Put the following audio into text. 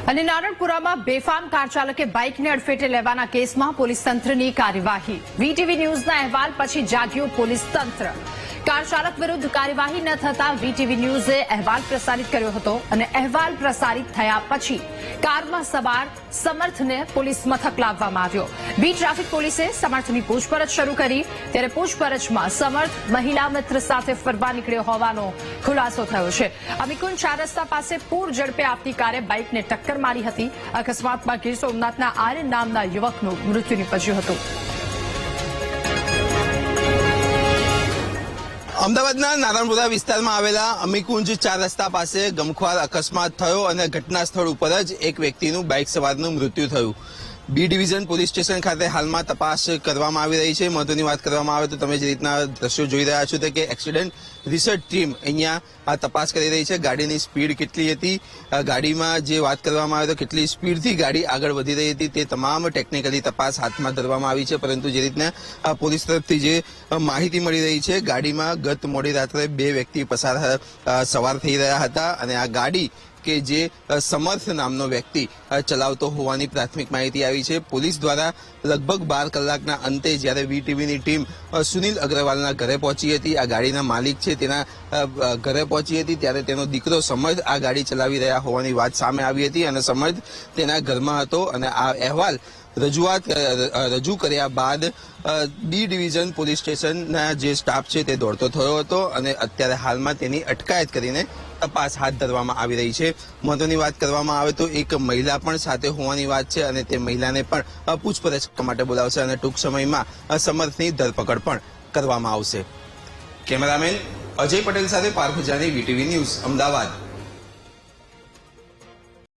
અને નારણપુરામાં બેફામ કાર ચાલકે બાઇકને અડફેટે લેવાના કેસમાં પોલીસ તંત્રની કાર્યવાહી। વીટીવી ન્યૂઝના અહેવાલ પછી જાગ્યું પોલીસ તંત્ર। કાર ચાલક વિરુદ્ધ કાર્યવાહી ન થતા વીટીવી ન્યૂઝે અહેવાલ પ્રસારિત કર્યો હતો અને અહેવાલ પ્રસારિત થયા પછી કારમાં સવાર સમર્થને પોલીસ મથક લાવવામાં આવ્યો। બી ટ્રાફિક પોલીસે સમર્થની પૂછપરછ શરૂ કરી ત્યારે પૂછપરછમાં સમર્થ મહિલા મિત્ર સાથે ફરવા નીકળ્યો હોવાનો ખુલાસો થયો છે। અમીકુંજ 4 રસ્તા પાસે પૂર ઝડપે આવતી કારે બાઇકને ટક્કર મારી હતી। અકસ્માતમાં ગીર સોમનાથના આર્યન નામના યુવકનું મૃત્યુ નીપજ્યું હતું। અમદાવાદના નારણપુરા વિસ્તારમાં આવેલા અમીકુંજ 4 રસ્તા પાસે ગમખ્વાર અકસ્માત થયો અને ઘટના સ્થળ ઉપર જ એક વ્યક્તિનું બાઇક સવારનું મૃત્યુ થયું। બી ડિવિઝન પોલીસ સ્ટેશન ખાતે હાલમાં તપાસ કરવામાં આવી રહી છે। મહત્વની વાત કરવામાં આવે તો તમે જે રીતના દ્રશ્યો જોઈ રહ્યા છો કે એક્સિડન્ટ રિસર્ચ ટીમ અહીંયા આ તપાસ કરી રહી છે। ગાડીની સ્પીડ કેટલી હતી, ગાડીમાં જે વાત કરવામાં આવે તો કેટલી સ્પીડથી ગાડી આગળ વધી રહી હતી તે તમામ ટેકનિકલી તપાસ હાથમાં ધરવામાં આવી છે। પરંતુ જે રીતના પોલીસ તરફથી જે માહિતી મળી રહી છે, ગાડીમાં ગત મોડી રાત્રે 2 વ્યક્તિ સવાર થઈ રહ્યા હતા અને આ ગાડી કે જે સમર્થ નામનો વ્યક્તિ ચલાવતો હોવાની પ્રાથમિક માહિતી આવી છે। પોલીસ દ્વારા લગભગ 12 કલાકના અંતે જ્યારે વીટીવીની ટીમ સુનિલ અગ્રવાલના ઘરે પહોંચી હતી, આ ગાડીના માલિક છે તેના ઘરે પહોંચી હતી, ત્યારે તેનો દીકરો સમર્થ આ ગાડી ચલાવી રહ્યા હોવાની વાત સામે આવી હતી અને સમર્થ તેના ઘરમાં હતો અને આ અહેવાલ રજૂ કર્યા બાદ બી ડિવિઝન પોલીસ સ્ટેશનના જે સ્ટાફ છે તે દોડતો થયો હતો અને અત્યારે હાલમાં તેની અટકાયત કરીને તપાસ હાથ ધરવામાં આવી રહી છે। મહત્વની વાત કરવામાં આવે તો એક મહિલા પણ સાથે હોવાની વાત છે અને તે મહિલાને પણ પૂછપરછ માટે બોલાવશે અને ટૂંક સમયમાં સમર્થની ધરપકડ પણ કરવામાં આવશે। કેમેરામેન અજય પટેલ સાથે પાર્થ જાની, વીટીવી ન્યૂઝ, અમદાવાદ।